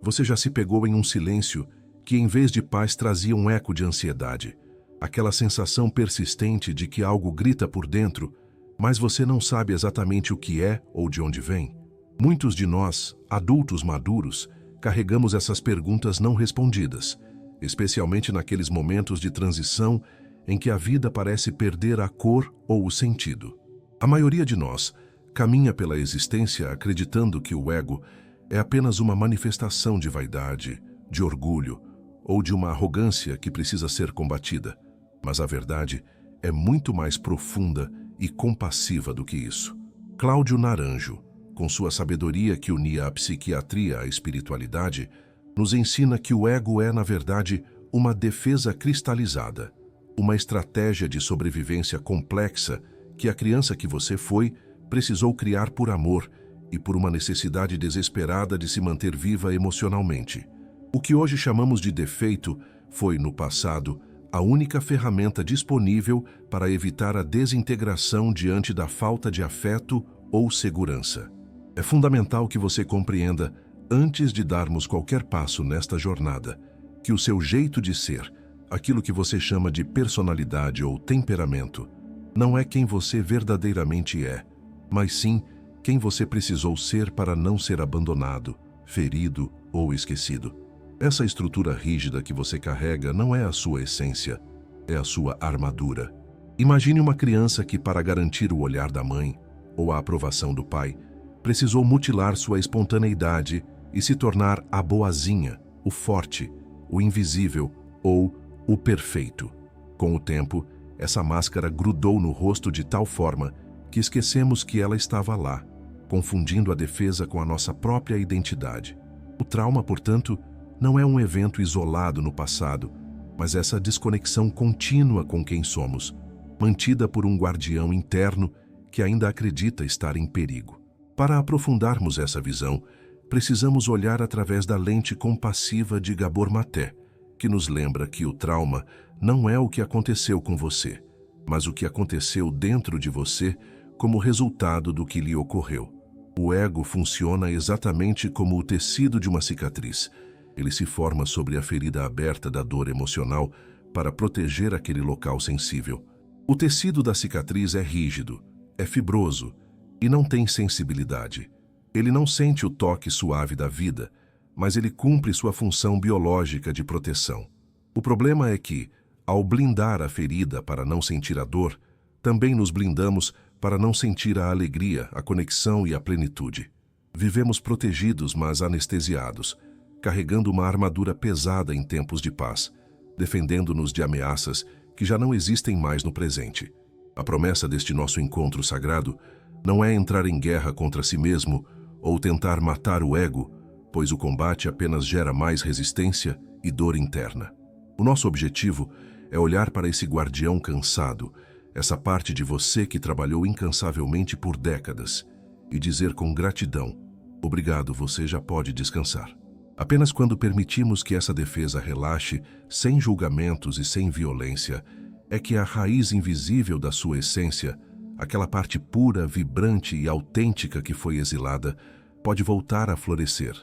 Você já se pegou em um silêncio que, em vez de paz, trazia um eco de ansiedade, aquela sensação persistente de que algo grita por dentro, mas você não sabe exatamente o que é ou de onde vem? Muitos de nós, adultos maduros, carregamos essas perguntas não respondidas, especialmente naqueles momentos de transição em que a vida parece perder a cor ou o sentido. A maioria de nós caminha pela existência acreditando que o ego é apenas uma manifestação de vaidade, de orgulho ou de uma arrogância que precisa ser combatida. Mas a verdade é muito mais profunda e compassiva do que isso. Cláudio Naranjo, com sua sabedoria que unia a psiquiatria à espiritualidade, nos ensina que o ego é, na verdade, uma defesa cristalizada, uma estratégia de sobrevivência complexa que a criança que você foi precisou criar por amor e por uma necessidade desesperada de se manter viva emocionalmente. O que hoje chamamos de defeito foi, no passado, a única ferramenta disponível para evitar a desintegração diante da falta de afeto ou segurança. É fundamental que você compreenda, antes de darmos qualquer passo nesta jornada, que o seu jeito de ser, aquilo que você chama de personalidade ou temperamento, não é quem você verdadeiramente é, mas sim quem você precisou ser para não ser abandonado, ferido ou esquecido. Essa estrutura rígida que você carrega não é a sua essência, é a sua armadura. Imagine uma criança que, para garantir o olhar da mãe ou a aprovação do pai, precisou mutilar sua espontaneidade e se tornar a boazinha, o forte, o invisível ou o perfeito. Com o tempo, essa máscara grudou no rosto de tal forma que esquecemos que ela estava lá, confundindo a defesa com a nossa própria identidade. O trauma, portanto, não é um evento isolado no passado, mas essa desconexão contínua com quem somos, mantida por um guardião interno que ainda acredita estar em perigo. Para aprofundarmos essa visão, precisamos olhar através da lente compassiva de Gabor Maté, que nos lembra que o trauma não é o que aconteceu com você, mas o que aconteceu dentro de você como resultado do que lhe ocorreu. O ego funciona exatamente como o tecido de uma cicatriz. Ele se forma sobre a ferida aberta da dor emocional para proteger aquele local sensível. O tecido da cicatriz é rígido, é fibroso e não tem sensibilidade. Ele não sente o toque suave da vida, mas ele cumpre sua função biológica de proteção. O problema é que, ao blindar a ferida para não sentir a dor, também nos blindamos para não sentir a alegria, a conexão e a plenitude. Vivemos protegidos, mas anestesiados, carregando uma armadura pesada em tempos de paz, defendendo-nos de ameaças que já não existem mais no presente. A promessa deste nosso encontro sagrado não é entrar em guerra contra si mesmo ou tentar matar o ego, pois o combate apenas gera mais resistência e dor interna. O nosso objetivo é olhar para esse guardião cansado, essa parte de você que trabalhou incansavelmente por décadas, e dizer com gratidão: obrigado, você já pode descansar. Apenas quando permitimos que essa defesa relaxe, sem julgamentos e sem violência, é que a raiz invisível da sua essência, aquela parte pura, vibrante e autêntica que foi exilada, pode voltar a florescer.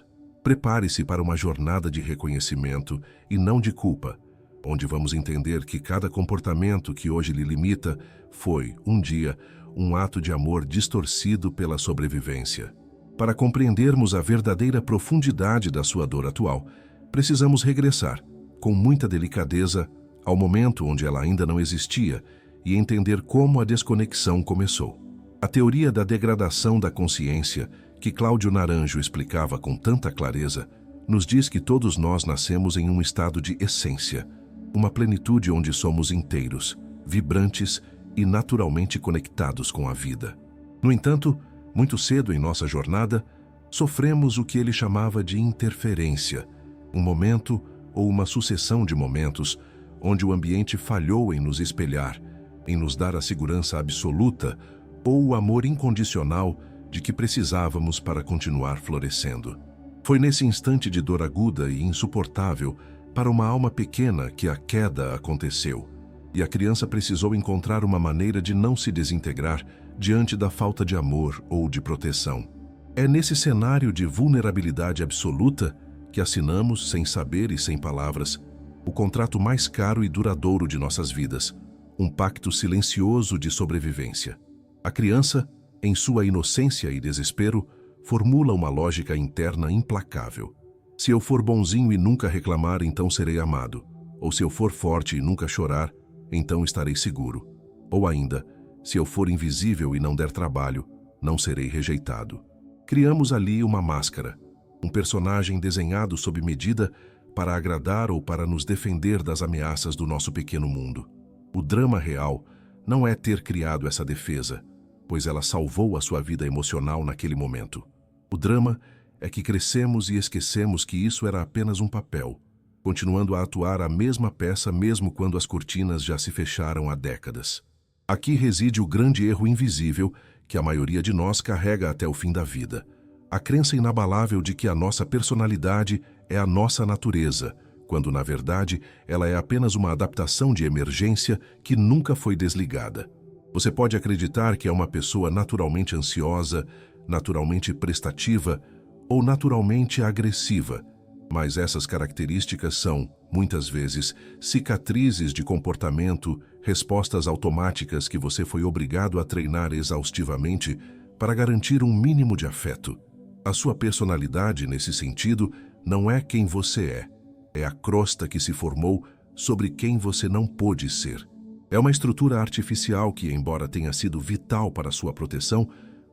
Prepare-se para uma jornada de reconhecimento e não de culpa, onde vamos entender que cada comportamento que hoje lhe limita foi, um dia, um ato de amor distorcido pela sobrevivência. Para compreendermos a verdadeira profundidade da sua dor atual, precisamos regressar, com muita delicadeza, ao momento onde ela ainda não existia e entender como a desconexão começou. A teoria da degradação da consciência, que Cláudio Naranjo explicava com tanta clareza, nos diz que todos nós nascemos em um estado de essência, uma plenitude onde somos inteiros, vibrantes e naturalmente conectados com a vida. No entanto, muito cedo em nossa jornada, sofremos o que ele chamava de interferência, um momento ou uma sucessão de momentos onde o ambiente falhou em nos espelhar, em nos dar a segurança absoluta ou o amor incondicional de que precisávamos para continuar florescendo. Foi nesse instante de dor aguda e insuportável para uma alma pequena que a queda aconteceu, e a criança precisou encontrar uma maneira de não se desintegrar diante da falta de amor ou de proteção. É nesse cenário de vulnerabilidade absoluta que assinamos sem saber e sem palavras, o contrato mais caro e duradouro de nossas vidas, um pacto silencioso de sobrevivência. A criança, em sua inocência e desespero, formula uma lógica interna implacável. Se eu for bonzinho e nunca reclamar, então serei amado. Ou se eu for forte e nunca chorar, então estarei seguro. Ou ainda, se eu for invisível e não der trabalho, não serei rejeitado. Criamos ali uma máscara, um personagem desenhado sob medida para agradar ou para nos defender das ameaças do nosso pequeno mundo. O drama real não é ter criado essa defesa, pois ela salvou a sua vida emocional naquele momento. O drama é que crescemos e esquecemos que isso era apenas um papel, continuando a atuar a mesma peça mesmo quando as cortinas já se fecharam há décadas. Aqui reside o grande erro invisível que a maioria de nós carrega até o fim da vida. A crença inabalável de que a nossa personalidade é a nossa natureza, quando na verdade ela é apenas uma adaptação de emergência que nunca foi desligada. Você pode acreditar que é uma pessoa naturalmente ansiosa, naturalmente prestativa ou naturalmente agressiva, mas essas características são, muitas vezes, cicatrizes de comportamento, respostas automáticas que você foi obrigado a treinar exaustivamente para garantir um mínimo de afeto. A sua personalidade, nesse sentido, não é quem você é a crosta que se formou sobre quem você não pôde ser. É uma estrutura artificial que, embora tenha sido vital para sua proteção,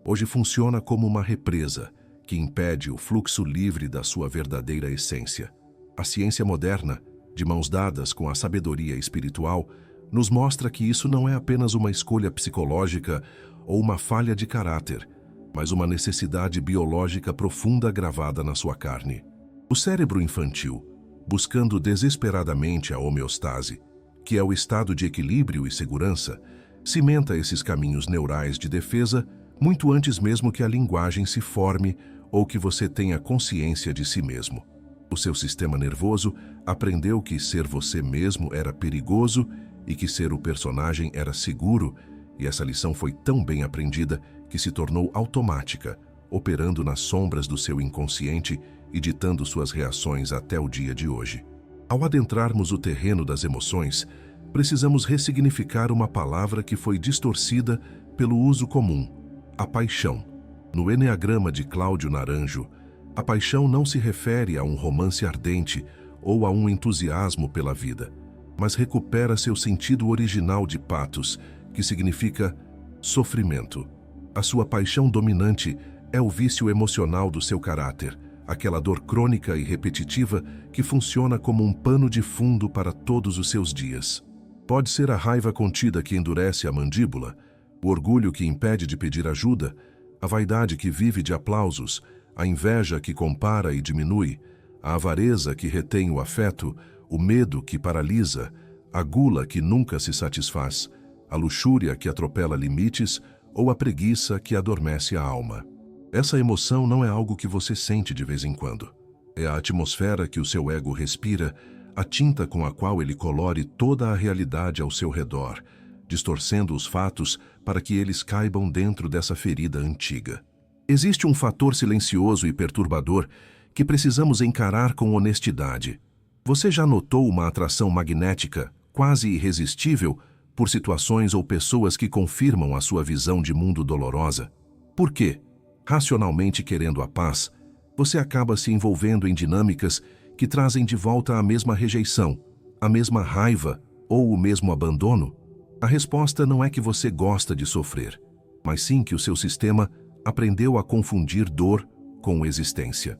hoje funciona como uma represa, que impede o fluxo livre da sua verdadeira essência. A ciência moderna, de mãos dadas com a sabedoria espiritual, nos mostra que isso não é apenas uma escolha psicológica ou uma falha de caráter, mas uma necessidade biológica profunda gravada na sua carne. O cérebro infantil, buscando desesperadamente a homeostase, que é o estado de equilíbrio e segurança, cimenta esses caminhos neurais de defesa muito antes mesmo que a linguagem se forme ou que você tenha consciência de si mesmo. O seu sistema nervoso aprendeu que ser você mesmo era perigoso e que ser o personagem era seguro, e essa lição foi tão bem aprendida que se tornou automática, operando nas sombras do seu inconsciente e ditando suas reações até o dia de hoje. Ao adentrarmos o terreno das emoções, precisamos ressignificar uma palavra que foi distorcida pelo uso comum: a paixão. No Eneagrama de Cláudio Naranjo, a paixão não se refere a um romance ardente ou a um entusiasmo pela vida, mas recupera seu sentido original de pathos, que significa sofrimento. A sua paixão dominante é o vício emocional do seu caráter, aquela dor crônica e repetitiva que funciona como um pano de fundo para todos os seus dias. Pode ser a raiva contida que endurece a mandíbula, o orgulho que impede de pedir ajuda, a vaidade que vive de aplausos, a inveja que compara e diminui, a avareza que retém o afeto, o medo que paralisa, a gula que nunca se satisfaz, a luxúria que atropela limites ou a preguiça que adormece a alma. Essa emoção não é algo que você sente de vez em quando. É a atmosfera que o seu ego respira, a tinta com a qual ele colore toda a realidade ao seu redor, distorcendo os fatos para que eles caibam dentro dessa ferida antiga. Existe um fator silencioso e perturbador que precisamos encarar com honestidade. Você já notou uma atração magnética, quase irresistível, por situações ou pessoas que confirmam a sua visão de mundo dolorosa? Por quê? Racionalmente querendo a paz, você acaba se envolvendo em dinâmicas que trazem de volta a mesma rejeição, a mesma raiva ou o mesmo abandono? A resposta não é que você gosta de sofrer, mas sim que o seu sistema aprendeu a confundir dor com existência.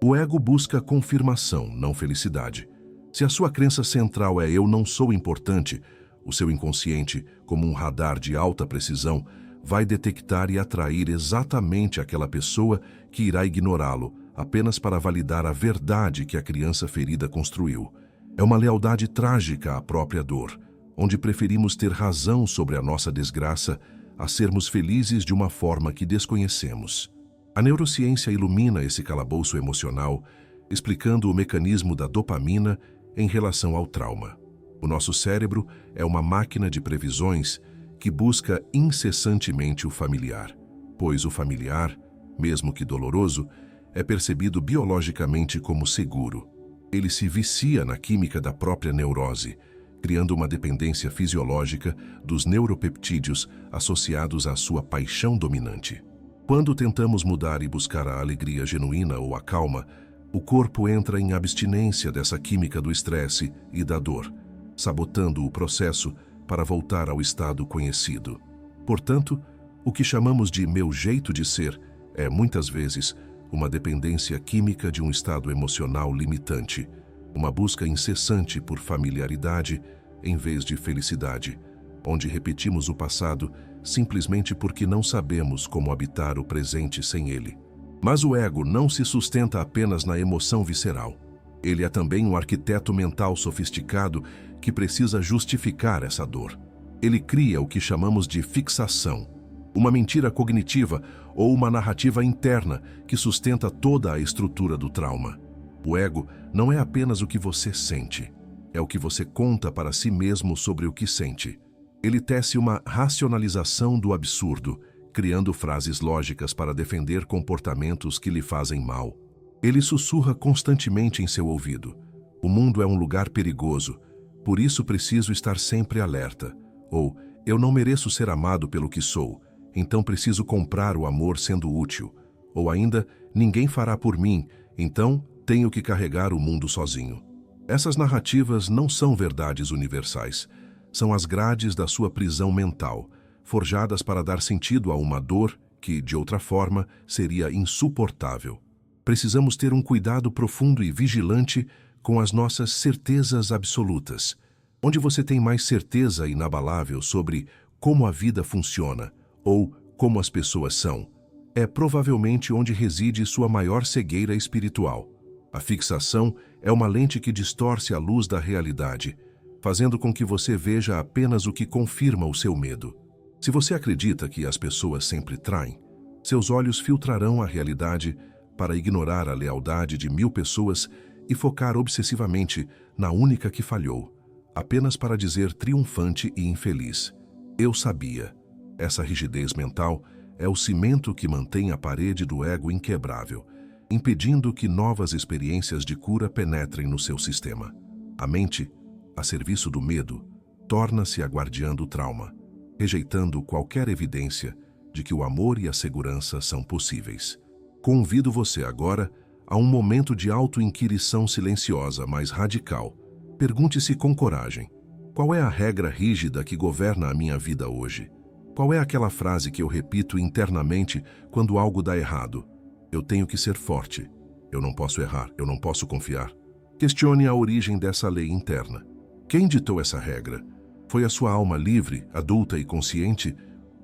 O ego busca confirmação, não felicidade. Se a sua crença central é "eu não sou importante", o seu inconsciente, como um radar de alta precisão, vai detectar e atrair exatamente aquela pessoa que irá ignorá-lo, apenas para validar a verdade que a criança ferida construiu. É uma lealdade trágica à própria dor, onde preferimos ter razão sobre a nossa desgraça a sermos felizes de uma forma que desconhecemos. A neurociência ilumina esse calabouço emocional, explicando o mecanismo da dopamina em relação ao trauma. O nosso cérebro é uma máquina de previsões que busca incessantemente o familiar, pois o familiar, mesmo que doloroso, é percebido biologicamente como seguro. Ele se vicia na química da própria neurose, criando uma dependência fisiológica dos neuropeptídeos associados à sua paixão dominante. Quando tentamos mudar e buscar a alegria genuína ou a calma, o corpo entra em abstinência dessa química do estresse e da dor, sabotando o processo para voltar ao estado conhecido. Portanto, o que chamamos de meu jeito de ser é, muitas vezes, uma dependência química de um estado emocional limitante, uma busca incessante por familiaridade em vez de felicidade, onde repetimos o passado simplesmente porque não sabemos como habitar o presente sem ele. Mas o ego não se sustenta apenas na emoção visceral. Ele é também um arquiteto mental sofisticado que precisa justificar essa dor. Ele cria o que chamamos de fixação, uma mentira cognitiva ou uma narrativa interna que sustenta toda a estrutura do trauma. O ego não é apenas o que você sente, é o que você conta para si mesmo sobre o que sente. Ele tece uma racionalização do absurdo, criando frases lógicas para defender comportamentos que lhe fazem mal. Ele sussurra constantemente em seu ouvido: "O mundo é um lugar perigoso, por isso preciso estar sempre alerta." Ou "Eu não mereço ser amado pelo que sou, então preciso comprar o amor sendo útil." Ou ainda, "Ninguém fará por mim, então tenho que carregar o mundo sozinho." Essas narrativas não são verdades universais. São as grades da sua prisão mental, forjadas para dar sentido a uma dor que, de outra forma, seria insuportável. Precisamos ter um cuidado profundo e vigilante com as nossas certezas absolutas. Onde você tem mais certeza inabalável sobre como a vida funciona ou como as pessoas são, é provavelmente onde reside sua maior cegueira espiritual. A fixação é uma lente que distorce a luz da realidade, fazendo com que você veja apenas o que confirma o seu medo. Se você acredita que as pessoas sempre traem, seus olhos filtrarão a realidade para ignorar a lealdade de 1000 pessoas e focar obsessivamente na única que falhou, apenas para dizer triunfante e infeliz: "Eu sabia." Essa rigidez mental é o cimento que mantém a parede do ego inquebrável, impedindo que novas experiências de cura penetrem no seu sistema. A mente, a serviço do medo, torna-se a guardiã do trauma, rejeitando qualquer evidência de que o amor e a segurança são possíveis. Convido você agora a um momento de auto-inquirição silenciosa, mas radical. Pergunte-se com coragem: qual é a regra rígida que governa a minha vida hoje? Qual é aquela frase que eu repito internamente quando algo dá errado? Eu tenho que ser forte. Eu não posso errar. Eu não posso confiar. Questione a origem dessa lei interna. Quem ditou essa regra? Foi a sua alma livre, adulta e consciente?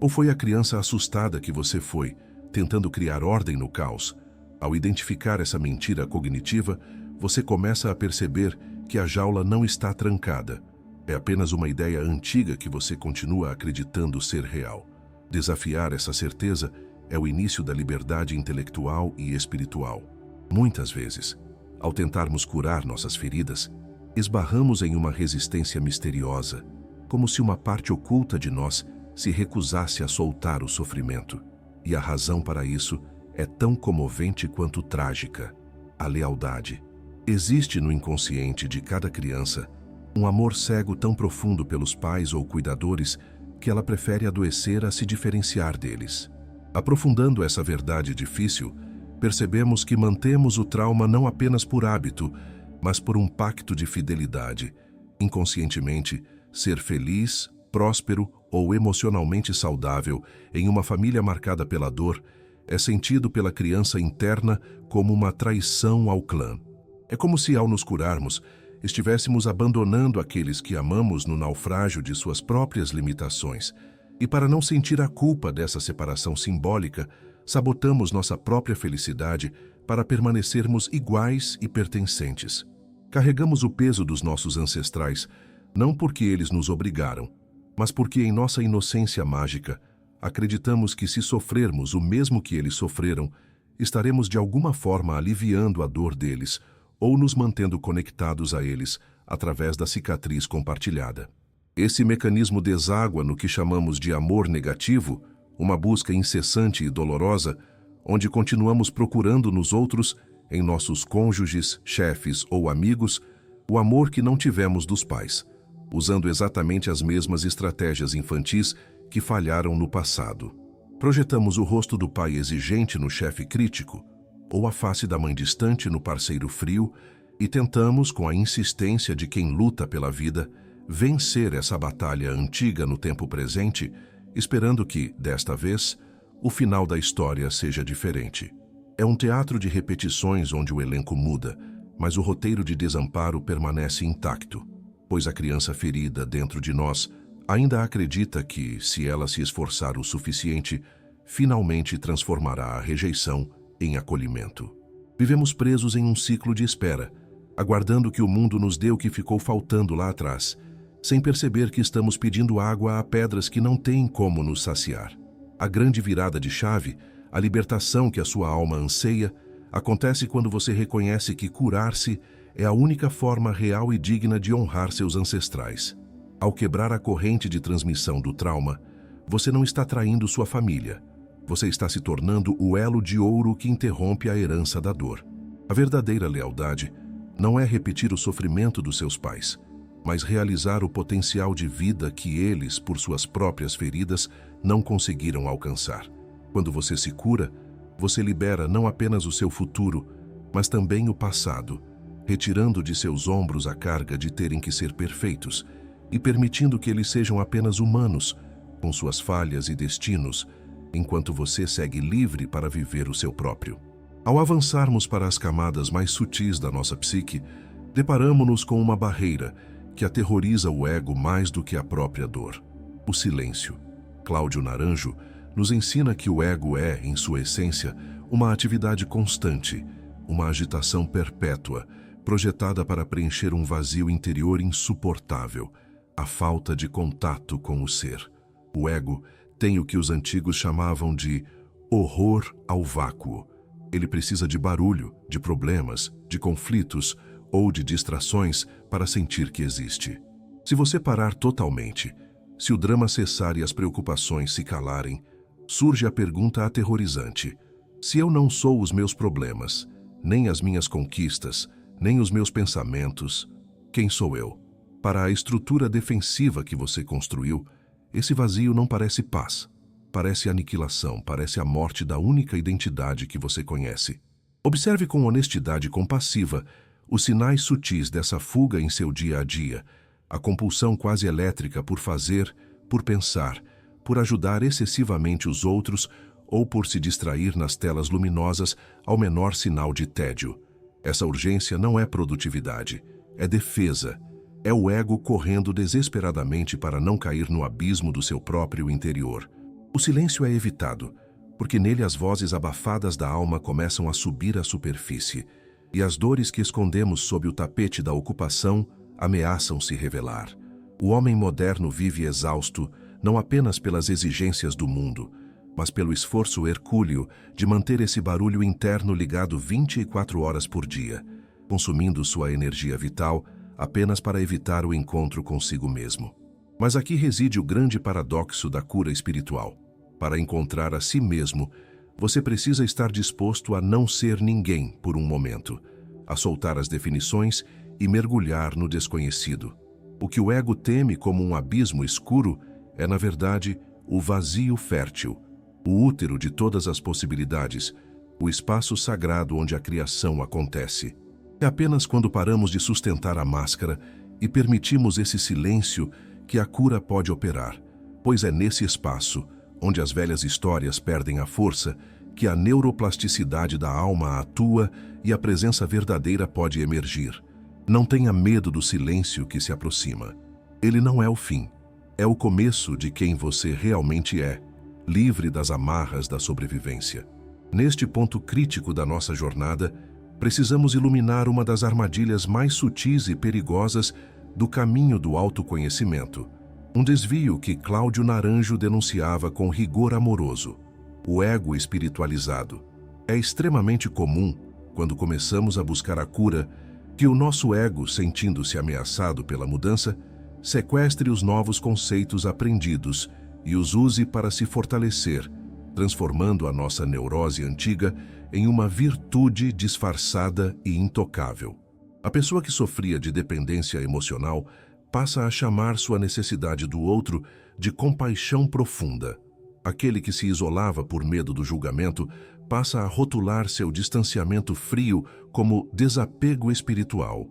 Ou foi a criança assustada que você foi, tentando criar ordem no caos? Ao identificar essa mentira cognitiva, você começa a perceber que a jaula não está trancada. É apenas uma ideia antiga que você continua acreditando ser real. Desafiar essa certeza é o início da liberdade intelectual e espiritual. Muitas vezes, ao tentarmos curar nossas feridas, esbarramos em uma resistência misteriosa, como se uma parte oculta de nós se recusasse a soltar o sofrimento. E a razão para isso é tão comovente quanto trágica: a lealdade. Existe no inconsciente de cada criança um amor cego tão profundo pelos pais ou cuidadores que ela prefere adoecer a se diferenciar deles. Aprofundando essa verdade difícil, percebemos que mantemos o trauma não apenas por hábito, mas por um pacto de fidelidade. Inconscientemente, ser feliz, próspero ou emocionalmente saudável em uma família marcada pela dor é sentido pela criança interna como uma traição ao clã. É como se, ao nos curarmos, estivéssemos abandonando aqueles que amamos no naufrágio de suas próprias limitações. E para não sentir a culpa dessa separação simbólica, sabotamos nossa própria felicidade para permanecermos iguais e pertencentes. Carregamos o peso dos nossos ancestrais, não porque eles nos obrigaram, mas porque em nossa inocência mágica, acreditamos que se sofrermos o mesmo que eles sofreram, estaremos de alguma forma aliviando a dor deles ou nos mantendo conectados a eles através da cicatriz compartilhada. Esse mecanismo deságua no que chamamos de amor negativo, uma busca incessante e dolorosa, onde continuamos procurando nos outros, em nossos cônjuges, chefes ou amigos, o amor que não tivemos dos pais, usando exatamente as mesmas estratégias infantis que falharam no passado. Projetamos o rosto do pai exigente no chefe crítico, ou a face da mãe distante no parceiro frio, e tentamos, com a insistência de quem luta pela vida, vencer essa batalha antiga no tempo presente, esperando que, desta vez, o final da história seja diferente. É um teatro de repetições onde o elenco muda, mas o roteiro de desamparo permanece intacto, pois a criança ferida dentro de nós ainda acredita que, se ela se esforçar o suficiente, finalmente transformará a rejeição em acolhimento. Vivemos presos em um ciclo de espera, aguardando que o mundo nos dê o que ficou faltando lá atrás, sem perceber que estamos pedindo água a pedras que não têm como nos saciar. A grande virada de chave, a libertação que a sua alma anseia, acontece quando você reconhece que curar-se é a única forma real e digna de honrar seus ancestrais. Ao quebrar a corrente de transmissão do trauma, você não está traindo sua família. Você está se tornando o elo de ouro que interrompe a herança da dor. A verdadeira lealdade não é repetir o sofrimento dos seus pais, mas realizar o potencial de vida que eles, por suas próprias feridas, não conseguiram alcançar. Quando você se cura, você libera não apenas o seu futuro, mas também o passado, retirando de seus ombros a carga de terem que ser perfeitos e permitindo que eles sejam apenas humanos, com suas falhas e destinos, enquanto você segue livre para viver o seu próprio. Ao avançarmos para as camadas mais sutis da nossa psique, deparamos-nos com uma barreira que aterroriza o ego mais do que a própria dor: o silêncio. Cláudio Naranjo nos ensina que o ego é, em sua essência, uma atividade constante, uma agitação perpétua, projetada para preencher um vazio interior insuportável, a falta de contato com o ser. O ego tem o que os antigos chamavam de horror ao vácuo. Ele precisa de barulho, de problemas, de conflitos ou de distrações para sentir que existe. Se você parar totalmente, se o drama cessar e as preocupações se calarem, surge a pergunta aterrorizante: se eu não sou os meus problemas, nem as minhas conquistas, nem os meus pensamentos, quem sou eu? Para a estrutura defensiva que você construiu, esse vazio não parece paz. Parece aniquilação, parece a morte da única identidade que você conhece. Observe com honestidade compassiva os sinais sutis dessa fuga em seu dia a dia, a compulsão quase elétrica por fazer, por pensar, por ajudar excessivamente os outros ou por se distrair nas telas luminosas ao menor sinal de tédio. Essa urgência não é produtividade, é defesa. É o ego correndo desesperadamente para não cair no abismo do seu próprio interior. O silêncio é evitado, porque nele as vozes abafadas da alma começam a subir à superfície, e as dores que escondemos sob o tapete da ocupação ameaçam se revelar. O homem moderno vive exausto, não apenas pelas exigências do mundo, mas pelo esforço hercúleo de manter esse barulho interno ligado 24 horas por dia, consumindo sua energia vital apenas para evitar o encontro consigo mesmo. Mas aqui reside o grande paradoxo da cura espiritual. Para encontrar a si mesmo, você precisa estar disposto a não ser ninguém por um momento, a soltar as definições e mergulhar no desconhecido. O que o ego teme como um abismo escuro é, na verdade, o vazio fértil, o útero de todas as possibilidades, o espaço sagrado onde a criação acontece. É apenas quando paramos de sustentar a máscara e permitimos esse silêncio que a cura pode operar, pois é nesse espaço, onde as velhas histórias perdem a força, que a neuroplasticidade da alma atua e a presença verdadeira pode emergir. Não tenha medo do silêncio que se aproxima. Ele não é o fim. É o começo de quem você realmente é, livre das amarras da sobrevivência. Neste ponto crítico da nossa jornada, precisamos iluminar uma das armadilhas mais sutis e perigosas do caminho do autoconhecimento. Um desvio que Cláudio Naranjo denunciava com rigor amoroso: o ego espiritualizado. É extremamente comum, quando começamos a buscar a cura, que o nosso ego, sentindo-se ameaçado pela mudança, sequestre os novos conceitos aprendidos e os use para se fortalecer, transformando a nossa neurose antiga em uma virtude disfarçada e intocável. A pessoa que sofria de dependência emocional passa a chamar sua necessidade do outro de compaixão profunda. Aquele que se isolava por medo do julgamento passa a rotular seu distanciamento frio como desapego espiritual.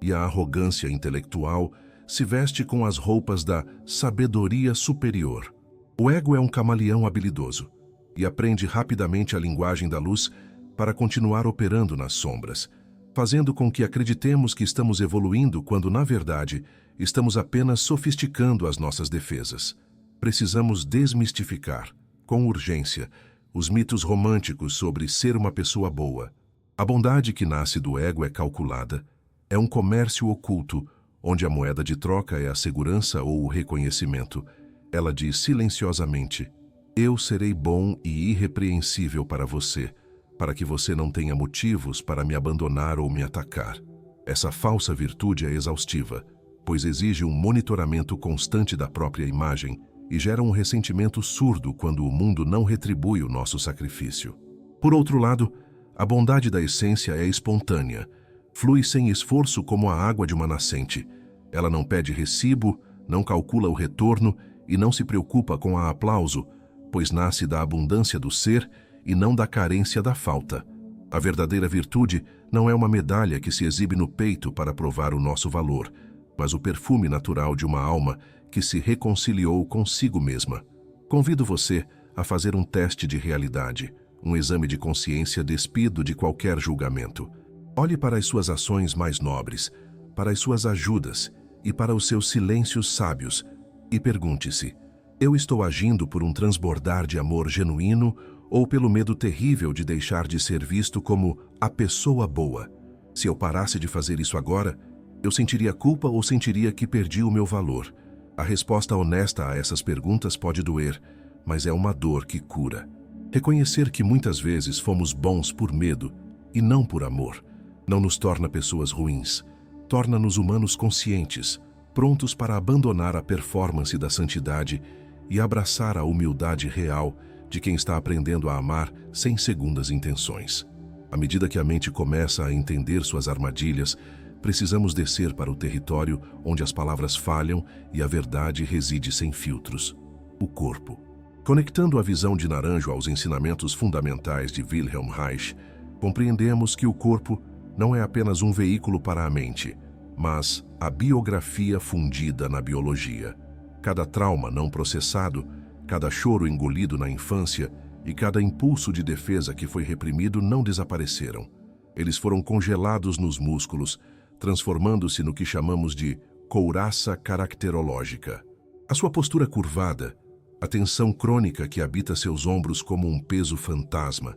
E a arrogância intelectual se veste com as roupas da sabedoria superior. O ego é um camaleão habilidoso e aprende rapidamente a linguagem da luz para continuar operando nas sombras, fazendo com que acreditemos que estamos evoluindo quando, na verdade, estamos apenas sofisticando as nossas defesas. Precisamos desmistificar, com urgência, os mitos românticos sobre ser uma pessoa boa. A bondade que nasce do ego é calculada, é um comércio oculto, onde a moeda de troca é a segurança ou o reconhecimento. Ela diz silenciosamente: eu serei bom e irrepreensível para você, para que você não tenha motivos para me abandonar ou me atacar. Essa falsa virtude é exaustiva, pois exige um monitoramento constante da própria imagem e gera um ressentimento surdo quando o mundo não retribui o nosso sacrifício. Por outro lado, a bondade da essência é espontânea, flui sem esforço como a água de uma nascente. Ela não pede recibo, não calcula o retorno e não se preocupa com a aplauso, pois nasce da abundância do ser e não da carência da falta. A verdadeira virtude não é uma medalha que se exibe no peito para provar o nosso valor, mas o perfume natural de uma alma que se reconciliou consigo mesma. Convido você a fazer um teste de realidade, um exame de consciência despido de qualquer julgamento. Olhe para as suas ações mais nobres, para as suas ajudas e para os seus silêncios sábios e pergunte-se: eu estou agindo por um transbordar de amor genuíno ou pelo medo terrível de deixar de ser visto como a pessoa boa? Se eu parasse de fazer isso agora, eu sentiria culpa ou sentiria que perdi o meu valor? A resposta honesta a essas perguntas pode doer, mas é uma dor que cura. Reconhecer que muitas vezes fomos bons por medo e não por amor não nos torna pessoas ruins, torna-nos humanos conscientes, prontos para abandonar a performance da santidade e abraçar a humildade real de quem está aprendendo a amar sem segundas intenções. À medida que a mente começa a entender suas armadilhas, precisamos descer para o território onde as palavras falham e a verdade reside sem filtros: o corpo. Conectando a visão de Naranjo aos ensinamentos fundamentais de Wilhelm Reich, compreendemos que o corpo não é apenas um veículo para a mente, mas a biografia fundida na biologia. Cada trauma não processado, cada choro engolido na infância e cada impulso de defesa que foi reprimido não desapareceram. Eles foram congelados nos músculos, transformando-se no que chamamos de couraça caracterológica. A sua postura curvada, a tensão crônica que habita seus ombros como um peso fantasma,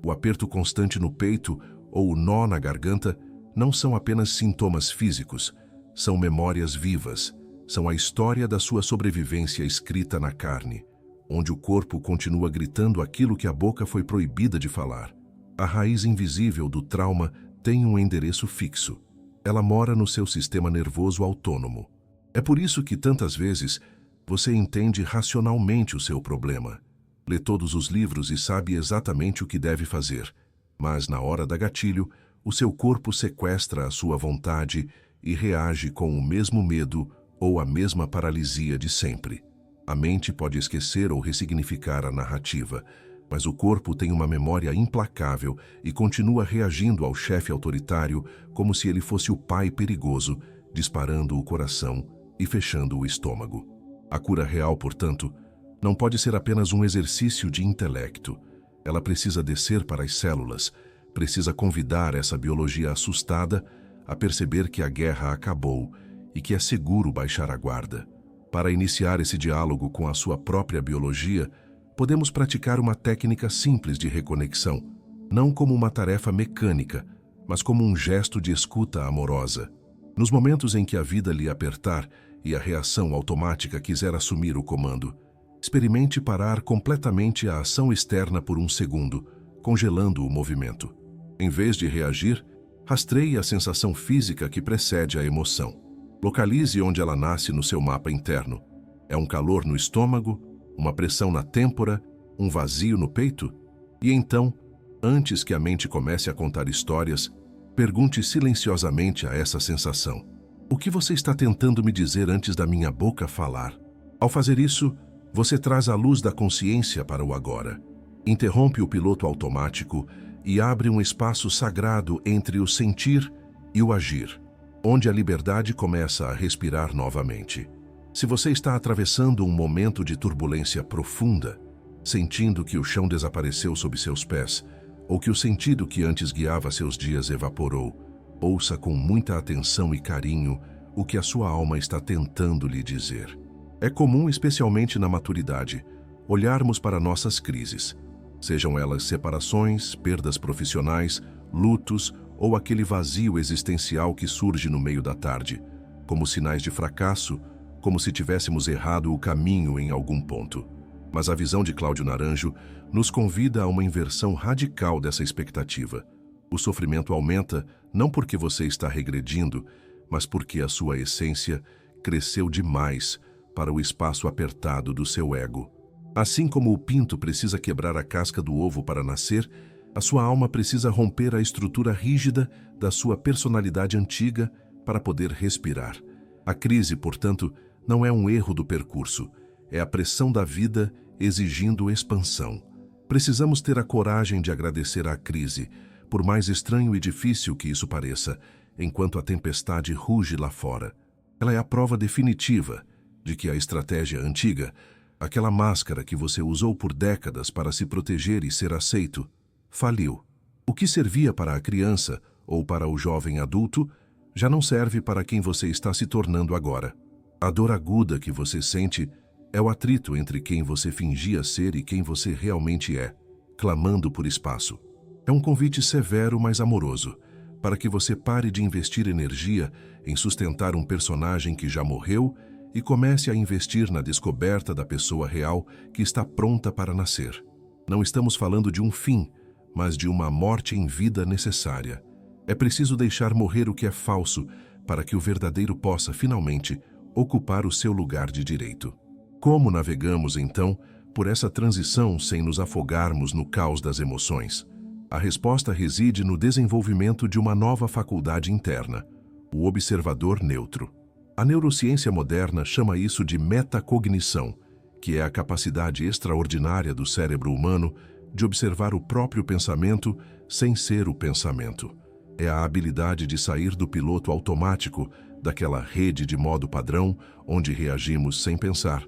o aperto constante no peito ou o nó na garganta não são apenas sintomas físicos, são memórias vivas, são a história da sua sobrevivência escrita na carne, onde o corpo continua gritando aquilo que a boca foi proibida de falar. A raiz invisível do trauma tem um endereço fixo. Ela mora no seu sistema nervoso autônomo. É por isso que tantas vezes você entende racionalmente o seu problema, lê todos os livros e sabe exatamente o que deve fazer, mas na hora da gatilho, o seu corpo sequestra a sua vontade e reage com o mesmo medo ou a mesma paralisia de sempre. A mente pode esquecer ou ressignificar a narrativa, mas o corpo tem uma memória implacável e continua reagindo ao chefe autoritário como se ele fosse o pai perigoso, disparando o coração e fechando o estômago. A cura real, portanto, não pode ser apenas um exercício de intelecto. Ela precisa descer para as células, precisa convidar essa biologia assustada a perceber que a guerra acabou e que é seguro baixar a guarda. Para iniciar esse diálogo com a sua própria biologia, podemos praticar uma técnica simples de reconexão, não como uma tarefa mecânica, mas como um gesto de escuta amorosa. Nos momentos em que a vida lhe apertar e a reação automática quiser assumir o comando, experimente parar completamente a ação externa por um segundo, congelando o movimento. Em vez de reagir, rastreie a sensação física que precede a emoção. Localize onde ela nasce no seu mapa interno. É um calor no estômago, uma pressão na têmpora, Um vazio no peito? E então, antes que a mente comece a contar histórias, pergunte silenciosamente a essa sensação: o que você está tentando me dizer antes da minha boca falar? Ao fazer isso, você traz a luz da consciência para o agora. Interrompe o piloto automático e abre um espaço sagrado entre o sentir e o agir, onde a liberdade começa a respirar novamente. Se você está atravessando um momento de turbulência profunda, sentindo que o chão desapareceu sob seus pés, ou que o sentido que antes guiava seus dias evaporou, ouça com muita atenção e carinho o que a sua alma está tentando lhe dizer. É comum, especialmente na maturidade, olharmos para nossas crises, sejam elas separações, perdas profissionais, lutos ou aquele vazio existencial que surge no meio da tarde, como sinais de fracasso, como se tivéssemos errado o caminho em algum ponto. Mas a visão de Cláudio Naranjo nos convida a uma inversão radical dessa expectativa. O sofrimento aumenta não porque você está regredindo, mas porque a sua essência cresceu demais para o espaço apertado do seu ego. Assim como o pinto precisa quebrar a casca do ovo para nascer, a sua alma precisa romper a estrutura rígida da sua personalidade antiga para poder respirar. A crise, portanto, não é um erro do percurso, é a pressão da vida exigindo expansão. Precisamos ter a coragem de agradecer à crise, por mais estranho e difícil que isso pareça, enquanto a tempestade ruge lá fora. Ela é a prova definitiva de que a estratégia antiga, aquela máscara que você usou por décadas para se proteger e ser aceito, faliu. O que servia para a criança ou para o jovem adulto já não serve para quem você está se tornando agora. A dor aguda que você sente é o atrito entre quem você fingia ser e quem você realmente é, clamando por espaço. É um convite severo, mas amoroso, para que você pare de investir energia em sustentar um personagem que já morreu e comece a investir na descoberta da pessoa real que está pronta para nascer. Não estamos falando de um fim, mas de uma morte em vida necessária. É preciso deixar morrer o que é falso para que o verdadeiro possa, finalmente, ocupar o seu lugar de direito. Como navegamos, então, por essa transição sem nos afogarmos no caos das emoções? A resposta reside no desenvolvimento de uma nova faculdade interna, o observador neutro. A neurociência moderna chama isso de metacognição, que é a capacidade extraordinária do cérebro humano de observar o próprio pensamento sem ser o pensamento. É a habilidade de sair do piloto automático, daquela rede de modo padrão, onde reagimos sem pensar,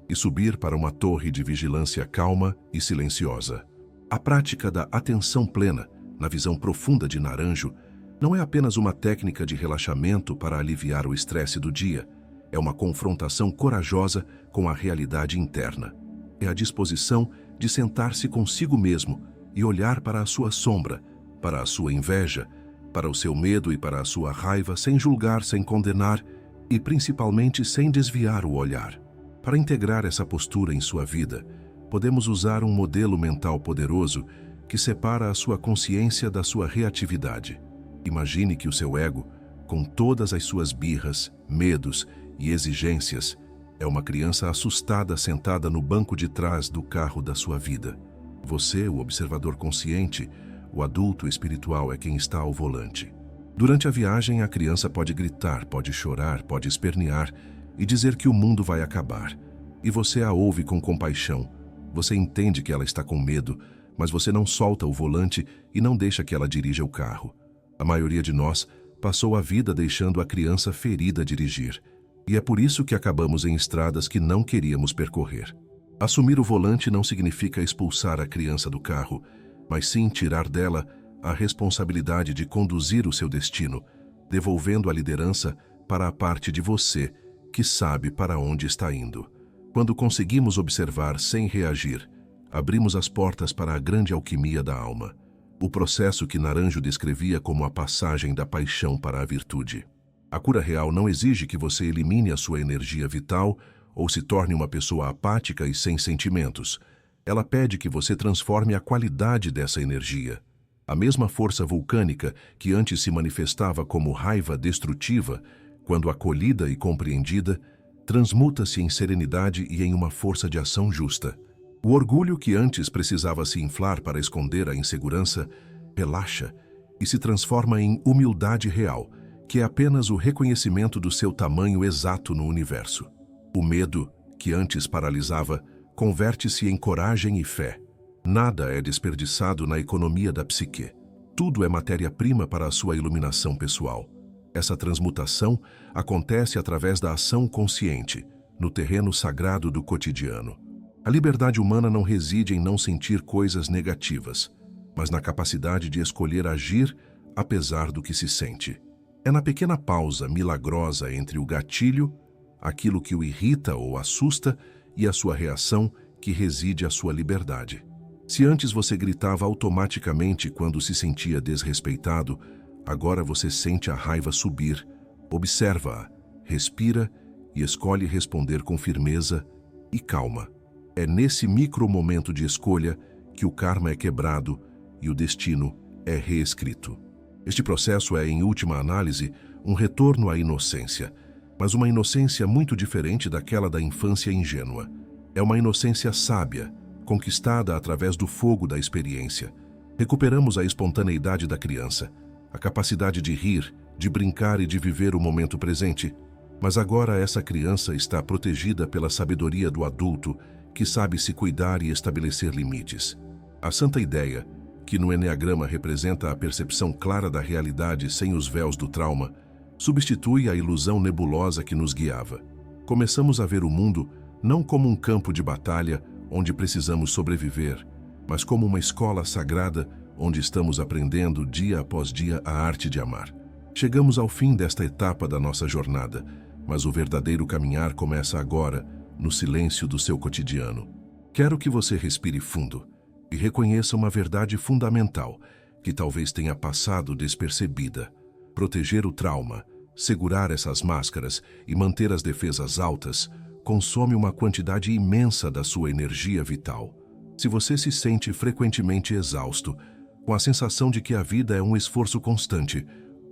e subir para uma torre de vigilância calma e silenciosa. A prática da atenção plena, na visão profunda de Naranjo, não é apenas uma técnica de relaxamento para aliviar o estresse do dia, é uma confrontação corajosa com a realidade interna. É a disposição de sentar-se consigo mesmo e olhar para a sua sombra, para a sua inveja, para o seu medo e para a sua raiva sem julgar, sem condenar e principalmente sem desviar o olhar. Para integrar essa postura em sua vida, podemos usar um modelo mental poderoso que separa a sua consciência da sua reatividade. Imagine que o seu ego, com todas as suas birras, medos e exigências, é uma criança assustada sentada no banco de trás do carro da sua vida. Você, o observador consciente, o adulto espiritual, é quem está ao volante. Durante a viagem, a criança pode gritar, pode chorar, pode espernear e dizer que o mundo vai acabar. E você a ouve com compaixão. Você entende que ela está com medo, mas você não solta o volante e não deixa que ela dirija o carro. A maioria de nós passou a vida deixando a criança ferida dirigir. E é por isso que acabamos em estradas que não queríamos percorrer. Assumir o volante não significa expulsar a criança do carro, mas sim tirar dela a responsabilidade de conduzir o seu destino, devolvendo a liderança para a parte de você que sabe para onde está indo. Quando conseguimos observar sem reagir, abrimos as portas para a grande alquimia da alma, o processo que Naranjo descrevia como a passagem da paixão para a virtude. A cura real não exige que você elimine a sua energia vital ou se torne uma pessoa apática e sem sentimentos. Ela pede que você transforme a qualidade dessa energia. A mesma força vulcânica que antes se manifestava como raiva destrutiva, quando acolhida e compreendida, transmuta-se em serenidade e em uma força de ação justa. O orgulho que antes precisava se inflar para esconder a insegurança, relaxa e se transforma em humildade real, que é apenas o reconhecimento do seu tamanho exato no universo. O medo, que antes paralisava, converte-se em coragem e fé. Nada é desperdiçado na economia da psique. Tudo é matéria-prima para a sua iluminação pessoal. Essa transmutação acontece através da ação consciente, no terreno sagrado do cotidiano. A liberdade humana não reside em não sentir coisas negativas, mas na capacidade de escolher agir apesar do que se sente. É na pequena pausa milagrosa entre o gatilho, aquilo que o irrita ou assusta, e a sua reação que reside a sua liberdade. Se antes você gritava automaticamente quando se sentia desrespeitado, agora você sente a raiva subir, observa-a, respira e escolhe responder com firmeza e calma. É nesse micro-momento de escolha que o karma é quebrado e o destino é reescrito. Este processo é, em última análise, um retorno à inocência, mas uma inocência muito diferente daquela da infância ingênua. É uma inocência sábia, conquistada através do fogo da experiência. Recuperamos a espontaneidade da criança, a capacidade de rir, de brincar e de viver o momento presente. Mas agora essa criança está protegida pela sabedoria do adulto, que sabe se cuidar e estabelecer limites. A santa ideia, que no Eneagrama representa a percepção clara da realidade sem os véus do trauma, substitui a ilusão nebulosa que nos guiava. Começamos a ver o mundo não como um campo de batalha onde precisamos sobreviver, mas como uma escola sagrada onde estamos aprendendo dia após dia a arte de amar. Chegamos ao fim desta etapa da nossa jornada, mas o verdadeiro caminhar começa agora, no silêncio do seu cotidiano. Quero que você respire fundo e reconheça uma verdade fundamental que talvez tenha passado despercebida. Proteger o trauma, segurar essas máscaras e manter as defesas altas consome uma quantidade imensa da sua energia vital. Se você se sente frequentemente exausto, com a sensação de que a vida é um esforço constante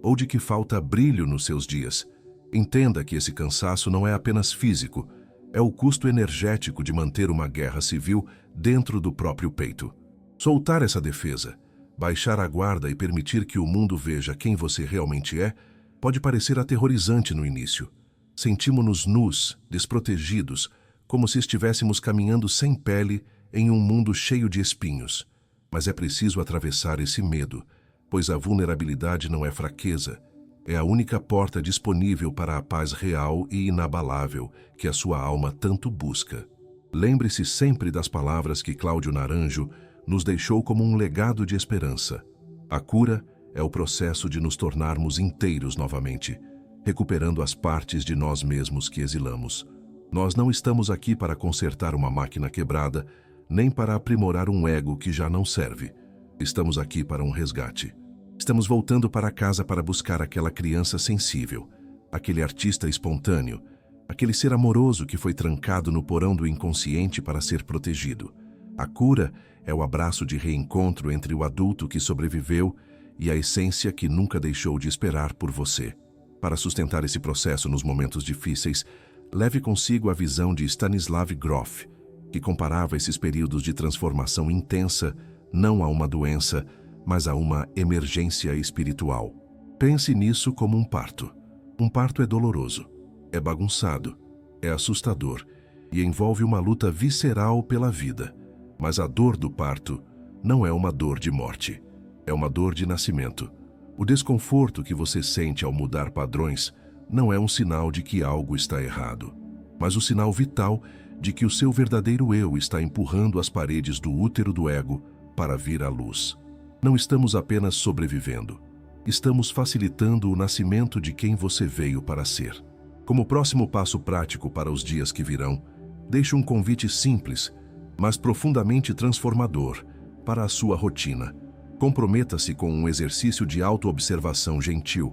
ou de que falta brilho nos seus dias, entenda que esse cansaço não é apenas físico, é o custo energético de manter uma guerra civil dentro do próprio peito. Soltar essa defesa, baixar a guarda e permitir que o mundo veja quem você realmente é, pode parecer aterrorizante no início. Sentimos-nos nus, desprotegidos, como se estivéssemos caminhando sem pele em um mundo cheio de espinhos. Mas é preciso atravessar esse medo, pois a vulnerabilidade não é fraqueza, é a única porta disponível para a paz real e inabalável que a sua alma tanto busca. Lembre-se sempre das palavras que Cláudio Naranjo nos deixou como um legado de esperança. A cura é o processo de nos tornarmos inteiros novamente, recuperando as partes de nós mesmos que exilamos. Nós não estamos aqui para consertar uma máquina quebrada, nem para aprimorar um ego que já não serve. Estamos aqui para um resgate. Estamos voltando para casa para buscar aquela criança sensível, aquele artista espontâneo, aquele ser amoroso que foi trancado no porão do inconsciente para ser protegido. A cura é o abraço de reencontro entre o adulto que sobreviveu e a essência que nunca deixou de esperar por você. Para sustentar esse processo nos momentos difíceis, leve consigo a visão de Stanislav Grof, que comparava esses períodos de transformação intensa não a uma doença, mas a uma emergência espiritual. Pense nisso como um parto. Um parto é doloroso, é bagunçado, é assustador e envolve uma luta visceral pela vida. Mas a dor do parto não é uma dor de morte, é uma dor de nascimento. O desconforto que você sente ao mudar padrões não é um sinal de que algo está errado, mas o sinal vital de que o seu verdadeiro eu está empurrando as paredes do útero do ego para vir à luz. Não estamos apenas sobrevivendo, estamos facilitando o nascimento de quem você veio para ser. Como próximo passo prático para os dias que virão, deixo um convite simples, mas profundamente transformador, para a sua rotina. Comprometa-se com um exercício de autoobservação gentil.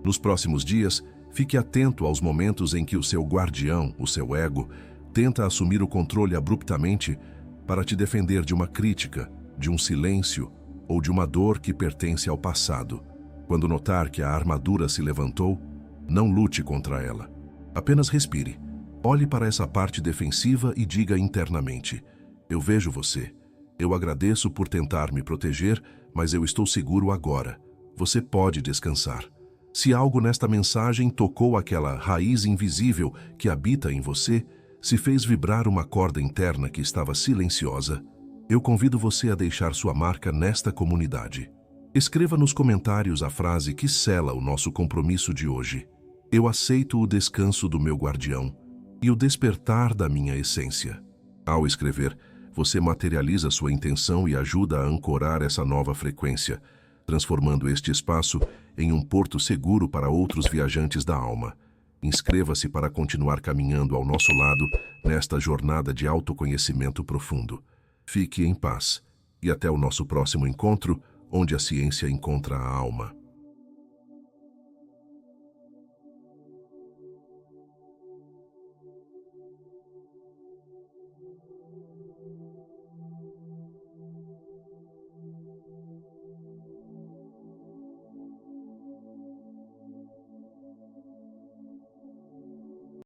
Nos próximos dias, fique atento aos momentos em que o seu guardião, o seu ego, tenta assumir o controle abruptamente para te defender de uma crítica, de um silêncio ou de uma dor que pertence ao passado. Quando notar que a armadura se levantou, não lute contra ela. Apenas respire. Olhe para essa parte defensiva e diga internamente: Eu vejo você. Eu agradeço por tentar me proteger, mas eu estou seguro agora. Você pode descansar. Se algo nesta mensagem tocou aquela raiz invisível que habita em você, se fez vibrar uma corda interna que estava silenciosa, eu convido você a deixar sua marca nesta comunidade. Escreva nos comentários a frase que sela o nosso compromisso de hoje. Eu aceito o descanso do meu guardião e o despertar da minha essência. Ao escrever, você materializa sua intenção e ajuda a ancorar essa nova frequência, transformando este espaço em um porto seguro para outros viajantes da alma. Inscreva-se para continuar caminhando ao nosso lado nesta jornada de autoconhecimento profundo. Fique em paz e até o nosso próximo encontro, onde a ciência encontra a alma.